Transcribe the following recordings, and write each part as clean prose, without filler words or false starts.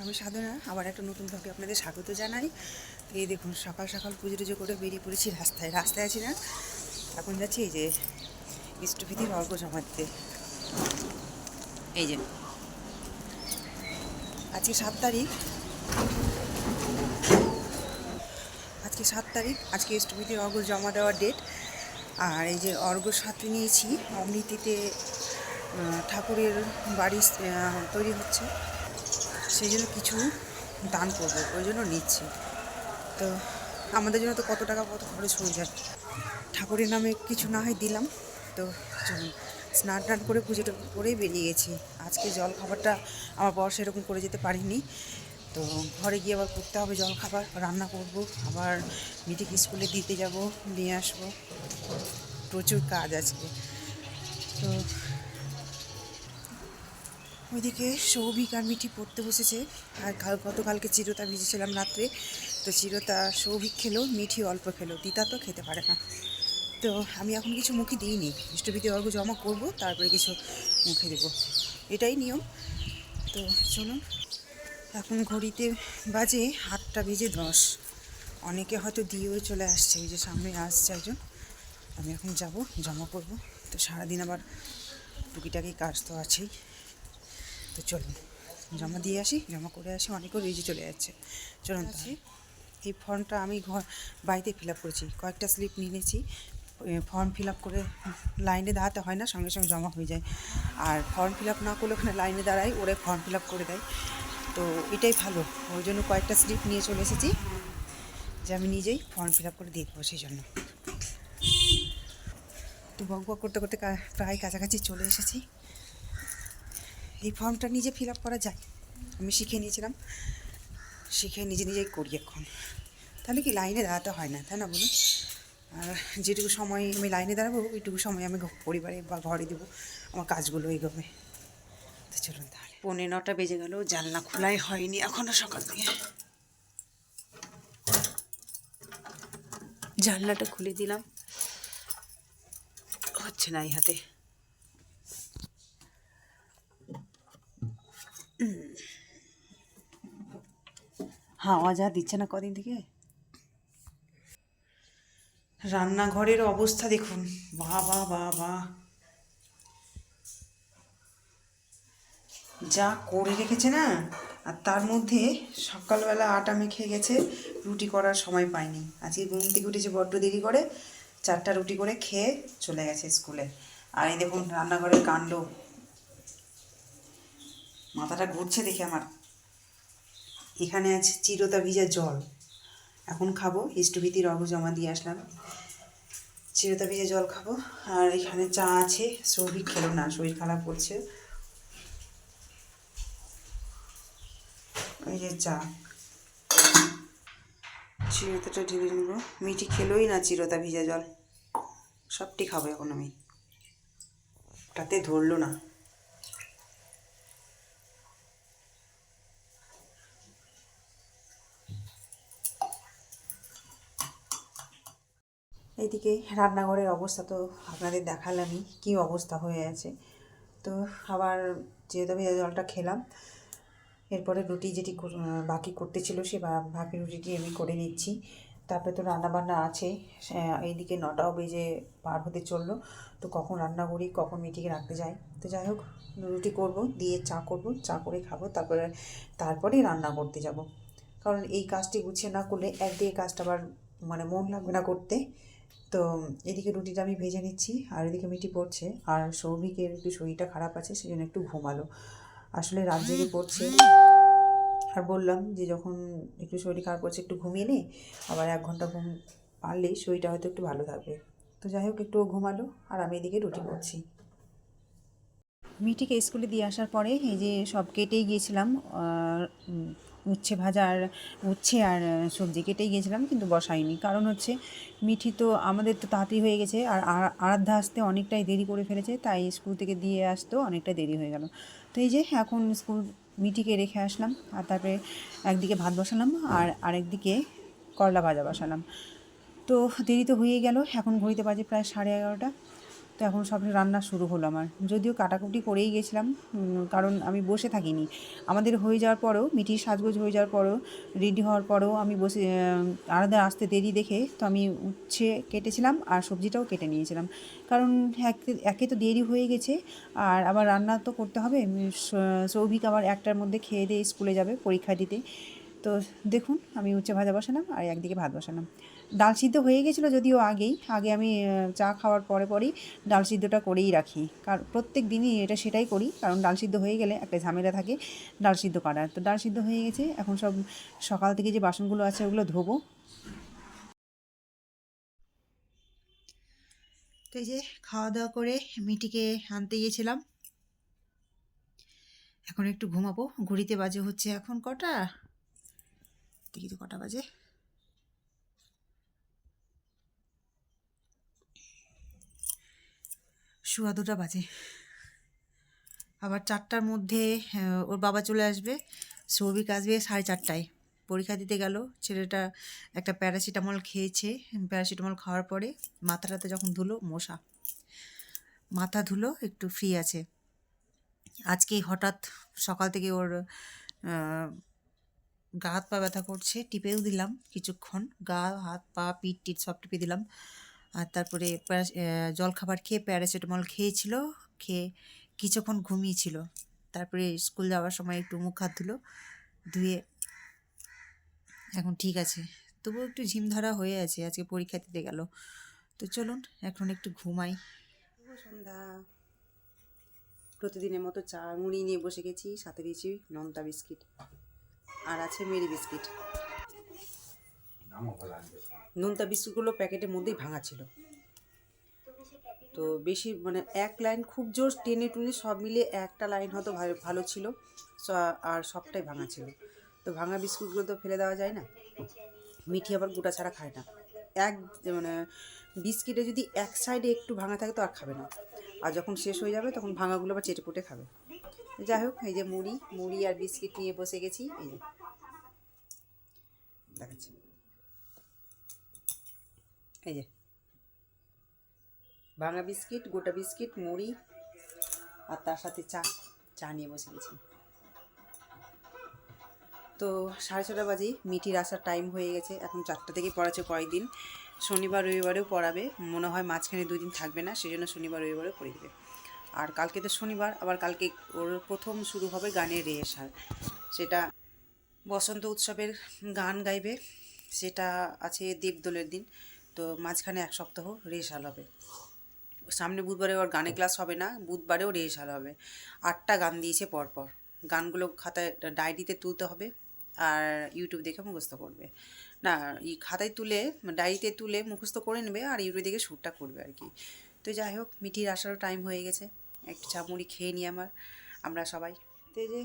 আমি সাধনা আবার একটা নতুন ব্লগে আপনাদের স্বাগত জানাই। এই দেখুন সকাল সকাল পুজো টুজো করে বেরিয়ে পড়েছি রাস্তায় আছি না, এখন যাচ্ছি এই যে ইষ্টভীতির অর্ঘ জমা দিতে। এই যে আজকে 7 তারিখ, আজকে ইষ্টভীতির অর্ঘ জমা দেওয়ার ডেট। আর এই যে অর্ঘ সাথে নিয়েছি, অমৃতিতে ঠাকুরের বাড়ি তৈরি হচ্ছে, সেই জন্য কিছু দান করবো, ওই জন্য নিচ্ছি। তো আমাদের জন্য তো কত খরচ হয়ে যায়, ঠাকুরের নামে কিছু না হয় দিলাম। তো চলুন, স্নান টান করে পুজোটা করেই বেরিয়ে গেছি। আজকে জল খাবারটা আমার বর সেরকম করে যেতে পারিনি, তো ঘরে গিয়ে আবার করতে হবে জল খাবার, রান্না করব, আবার মিটিকে স্কুলে দিতে যাব, নিয়ে আসবো, প্রচুর কাজ আজকে। তো ওইদিকে সৌভিক আর মিঠি পড়তে বসেছে, আর গতকালকে চিরতা ভিজেছিলাম রাত্রে, তো চিরতা সৌভিক খেলো, মিঠি অল্প খেলো, তিতা তো খেতে পারে না। তো আমি এখন কিছু মুখে দিইনি, ইষ্টভীতি অর্ঘ জমা করব, তারপরে কিছু মুখে দেবো, এটাই নিয়ম। তো চলুন, এখন ঘড়িতে বাজে 8:10। অনেকে হয়তো দিয়েও চলে আসছে, ওই যে সামনে আসছে একজন। আমি এখন যাব, জমা করব। তো সারাদিন আবার টুকিটাকি কাজ তো আছেই। তো চলুন জমা দিয়ে আসি, জমা করে আসি। অনেকেও রেজি চলে যাচ্ছে, চলুন। এই ফর্মটা আমি বাড়িতে ফিল আপ করেছি, কয়েকটা স্লিপ নিয়েছি। ফর্ম ফিল আপ করে লাইনে দাঁড়াতে হয় না, সঙ্গে সঙ্গে জমা হয়ে যায়। আর ফর্ম ফিল আপ না করলে ওখানে লাইনে দাঁড়াই, ওরা ফর্ম ফিল আপ করে দেয়। তো এটাই ভালো, ওই জন্য কয়েকটা স্লিপ নিয়ে চলে এসেছি, যে আমি নিজেই ফর্ম ফিল আপ করে দিয়ে দেবো, সেই জন্য। তো বক করতে করতে প্রায় কাছাকাছি চলে এসেছি। এই ফর্মটা নিজে ফিল আপ করা যায়, আমি শিখে নিয়েছিলাম, শিখে নিজেই করি এখন। তাহলে কি লাইনে দাঁড়াতে হয় না, তাই না বলুন? আর যেটুকু সময় আমি লাইনে দাঁড়াবো, ওইটুকু সময় আমি পরিবারে বা ঘরে দেবো, আমার কাজগুলো এগোবে। তো চলুন তাহলে। 9:15 বেজে গেল, জানলা খোলাই হয়নি এখনও সকাল থেকে। জানলাটা খুলে দিলাম, হচ্ছে না এই হাতে। হাওয়া যা দিচ্ছে না কদিন থেকে। রান্নাঘরের অবস্থা দেখুন, বাবা বাবা, যা করে রেখেছে না। আর তার মধ্যে সকালবেলা আটা মেখে গেছে, রুটি করার সময় পাইনি। আজকে ঘুম থেকে উঠেছে বড্ড দেরি করে, 4টা রুটি করে খেয়ে চলে গেছে স্কুলে। আর এই দেখুন রান্নাঘরের কাণ্ড, মাথাটা ঘুরছে দেখে আমার। এখানে আছে চিরতা ভিজা জল, এখন খাবো, ইষ্টভীতির অর্ঘ জমা দিয়ে আসলাম, চিরতা ভিজা জল খাবো। আর এখানে চা আছে, সৌভিক খেলো না, শরীর খারাপ করছে। এই যে চা, চিরতাটা ঢেলে নেব। মিঠি খেলোই না চিরতা ভিজা জল, সবটি খাবো এখন আমি, তাতে ধরলো না। এইদিকে রান্নাঘরের অবস্থা তো আপনাদের দেখালামই, কী অবস্থা হয়ে আছে। তো আবার চিরতা ভিজা জলটা খেলাম, এরপরে রুটি যেটি বাকি করতে ছিল, সে বাকি রুটিটি আমি করে নিচ্ছি। তারপরে তো রান্নাবান্না আছে, এইদিকে 9টাও বেজে পার হতে চললো। তো কখন রান্না করি, কখন মিটিকে রাখতে যাই। তো যাই হোক, রুটি করব, দিয়ে চা করব, চা করে খাবো, তারপরে রান্না করতে যাব। কারণ এই কাজটি গুছিয়ে না করলে একদিকে কাজটা আবার মন লাগবে না করতে। তো এদিকে রুটিটা আমি ভেজে নিচ্ছি, আর এদিকে মিটি পড়ছে। আর সৌভিকের একটু শরীরটা খারাপ আছে, সেজন্য একটু ঘুমালো, আসলে রাত জেগে পড়ছে। আর বললাম যে যখন একটু শরীর খারাপ করছে একটু ঘুমিয়ে নে, আবার 1 ঘন্টা ঘুম পারলেই শরীরটা হয়তো একটু ভালো থাকবে। তো যাই হোক, একটু ঘুমালো, আর আমি এদিকে রুটি করছি। মিটিকে স্কুলে দিয়ে আসার পরে এই যে সব কেটেই গিয়েছিলাম, উচ্ছে আর সবজি কেটেই গিয়েছিলাম, কিন্তু বসাইনি। কারণ হচ্ছে মিঠি তো আমাদের তো তাড়াতাড়ি হয়ে গেছে, আর আরাধ্যা আসতে অনেকটাই দেরি করে ফেলেছে, তাই স্কুল থেকে দিয়ে আসতেও অনেকটা দেরি হয়ে গেল। তো এই যে এখন মিঠিকে রেখে আসলাম, আর তারপরে একদিকে ভাত বসালাম, আর আরেকদিকে করলা ভাজা বসালাম। তো দেরি তো হয়েই গেল, এখন ঘড়িতে বাজে প্রায় 11:30। তো এখন সব রান্না শুরু হলো আমার, যদিও কাটাকুটি করেই গেছিলাম, কারণ আমি বসে থাকিনি। আমাদের হয়ে যাওয়ার পরেও, মিঠির সাজগোজ হয়ে যাওয়ার পরেও, রেডি হওয়ার পরেও আমি বসে, আলাদা আসতে দেরি দেখে তো আমি উচ্ছে কেটেছিলাম আর সবজিটাও কেটে নিয়েছিলাম, কারণ একে তো দেরি হয়ে গেছে, আর আবার রান্না তো করতে হবে। সৌভিক আবার 1টার মধ্যে খেয়ে দিয়ে স্কুলে যাবে পরীক্ষা দিতে। তো দেখুন, আমি উচ্ছে ভাজা বসালাম আর একদিকে ভাত বসালাম। ডাল সিদ্ধ হয়ে গেছিলো যদিও আগে আমি চা খাওয়ার পরেই ডাল সিদ্ধটা করেই রাখি, কারণ প্রত্যেক দিনই সেটাই করি, কারণ ডাল সিদ্ধ হয়ে গেলে একটা ঝামেলা থাকে ডাল সিদ্ধ করার। তো ডাল সিদ্ধ হয়ে গেছে, এখন সব সকাল থেকে যে বাসনগুলো আছে ওগুলো ধোবো। তো এই যে খাওয়া দাওয়া করে মিটিকে আনতে গিয়েছিলাম, এখন একটু ঘুমাবো। ঘড়িতে বাজে হচ্ছে এখন কটা, দেখি তো কটা বাজে, 2:15 বাজে। আবার 4টার মধ্যে ওর বাবা চলে আসবে, সৌভিক আসবে 4:30টায়। পরীক্ষা দিতে গেল ছেলেটা, একটা প্যারাসিটামল খেয়েছে। প্যারাসিটামল খাওয়ার পরে মাথাটাতে যখন ধুলো, মাথা ধুলো, একটু ফ্রি আছে। আজকে হঠাৎ সকাল থেকে ওর গা হাত পা ব্যথা করছে, টিপেও দিলাম কিছুক্ষণ, গা হাত পা পিঠ টিট সব টিপে দিলাম। আর তারপরে জলখাবার খেয়ে প্যারাসিটামল খেয়েছিল, খেয়ে কিছুক্ষণ ঘুমিয়েছিল। তারপরে স্কুল যাওয়ার সময় একটু মুখ হাত ধুয়ে এখন ঠিক আছে, তবুও একটু ঝিম ধরা হয়ে আছে, আজকে পরীক্ষা দিতে গেল। তো চলুন এখন একটু ঘুমাই। সন্ধ্যা, প্রতিদিনের মতো চা মুড়ি নিয়ে বসে গেছি, সাথে দিয়েছি নোনতা বিস্কিট আর আছে মেরি বিস্কিট। নোনতা বিস্কুটগুলো প্যাকেটের মধ্যেই ভাঙা ছিল, তো বেশি মানে এক লাইন খুব জোর টেনে টুনে সব মিলিয়ে একটা লাইন হয়তো ভালো ছিল, আর সবটাই ভাঙা ছিল। তো ভাঙা বিস্কুটগুলো তো ফেলে দেওয়া যায় না, মিঠি আবার গোটা ছাড়া খায় না। মানে বিস্কিটে যদি এক সাইডে একটু ভাঙা থাকে তো আর খাবে না, আর যখন শেষ হয়ে যাবে তখন ভাঙাগুলো আবার চেটে পুটে খাবে। যাই হোক, এই যে মুড়ি আর বিস্কিট নিয়ে বসে গেছি। এই যে দেখাচ্ছি, এই যে ভাঙা বিস্কিট, গোটা বিস্কিট, মুড়ি আর তার সাথে চা নিয়ে বসে গেছি। তো 6:30 বাজেই মিঠির আসার টাইম হয়ে গেছে। এখন 4টা থেকেই পড়াচ্ছে কয়েকদিন, শনিবার রবিবারেও পড়াবে, মনে হয় মাঝখানে 2 দিন থাকবে না, সেই জন্য শনিবার রবিবারেও পড়ে দেবে। আর কালকে তো শনিবার, আবার কালকে ওর প্রথম শুরু হবে গানের রিহার্সাল, সেটা বসন্ত উৎসবের গান গাইবে, সেটা আছে দেবদোলের দিন। তো মাঝখানে 1 সপ্তাহ রিহার্সাল হবে। সামনে বুধবারে ওর গানে ক্লাস হবে না, বুধবারেও রিহার্সাল হবে। 8টা গান দিয়েছে পরপর, গানগুলো খাতায় ডায়েরিতে তুলতে হবে আর ইউটিউব দেখে মুখস্থ করবে। না, খাতায় তুলে ডায়েরিতে তুলে মুখস্থ করে নেবে আর ইউটিউব দেখে শ্যুটটা করবে আর কি। তো যাই হোক, মিঠির আসারও টাইম হয়ে গেছে, একটু চা মুড়ি খেয়ে নিই আমরা সবাই। তো যে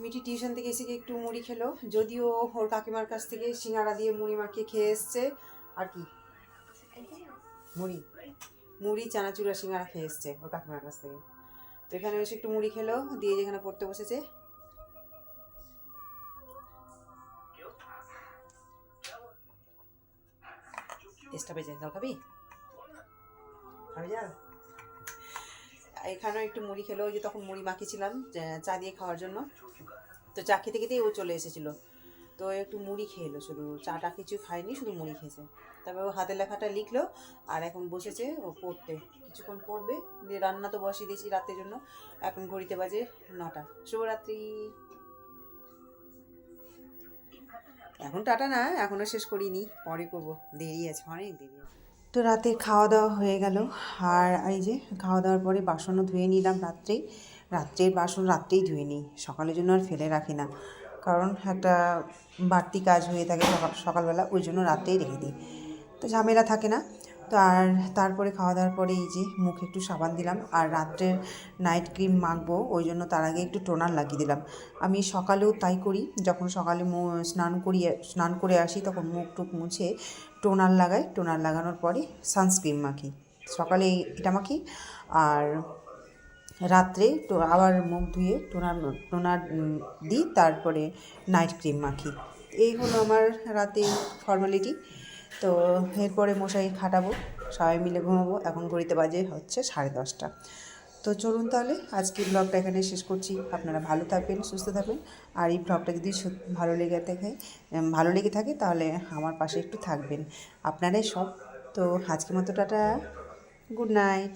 মিঠি টিউশন থেকে এসে একটু মুড়ি খেলো, যদিও ওর কাকিমার কাছ থেকে সিঙ্গাড়া দিয়ে মুড়ি মাখিয়ে খেয়ে এসছে। আর কি মুড়ি চানাচুর আর সিঙ্গাড়া খেয়ে এসছে ওর কাকিমার কাছ থেকে। তো এখানে এসে একটু মুড়ি খেলো, দিয়ে যেখানে পড়তে বসেছে। চেষ্টা পেয়েছে, জল খাবি যা। এখানেও একটু মুড়ি খেলো, ওই যে তখন মুড়ি মাখিয়েছিলাম চা দিয়ে খাওয়ার জন্য, তো চা খেতে খেতেই ও চলে এসেছিলো। তো একটু মুড়ি খেয়ে এলো, শুধু চাটা কিছু খায়নি, শুধু মুড়ি খেয়েছে। তারপরে ও হাতের লেখাটা লিখলো আর এখন বসেছে ও পড়তে, কিছুক্ষণ পড়বে, দিয়ে রান্না তো বসিয়ে দিয়েছি রাতের জন্য। এখন ঘড়িতে বাজে 9টা। শুভরাত্রি। এখন টাটা না, এখনও শেষ করিনি, পরে করবো, দেরি আছে, অনেক দেরি আছে। তো রাতে খাওয়া দাওয়া হয়ে গেল, আর এই যে খাওয়া দাওয়ার পরে বাসনও ধুয়ে নিলাম রাত্রের বাসন রাত্রেই ধুয়ে নিই, সকালের জন্য আর ফেলে রাখি না, কারণ একটা বাড়তি কাজ হয়ে থাকে সকালবেলা, ওই জন্য রাতেই রেখে দিই, তো ঝামেলা থাকে না। তো আর তারপরে খাওয়া দাওয়ার পরে এই যে মুখে একটু সাবান দিলাম, আর রাত্রের নাইট ক্রিম মাখবো, ওই জন্য তার আগে একটু টোনার লাগিয়ে দিলাম। আমি সকালেও তাই করি, যখন সকালে স্নান করে আসি তখন মুখ টুক মুছে টোনার লাগাই, টোনার লাগানোর পরে সানস্ক্রিন মাখি, সকালে এটা মাখি, আর রাত্রে তো আবার মুখ ধুয়ে টোনার দিই, তারপরে নাইট ক্রিম মাখি। এই হলো আমার রাতে ফর্মালিটি। তো এরপরে মশাই খাটাবো, সবাই মিলে ঘুমাবো। এখন ঘড়িতে বাজে হচ্ছে 10:30। তো চলুন তাহলে আজকে ব্লগটা এখানে শেষ করছি। আপনারা ভালো থাকবেন, সুস্থ থাকবেন। আর এই ব্লগটা যদি ভালো লেগে থাকে তাহলে আমার পাশে একটু থাকবেন। আপনারাই সব। তো আজকের মতো টাটা, গুড নাইট।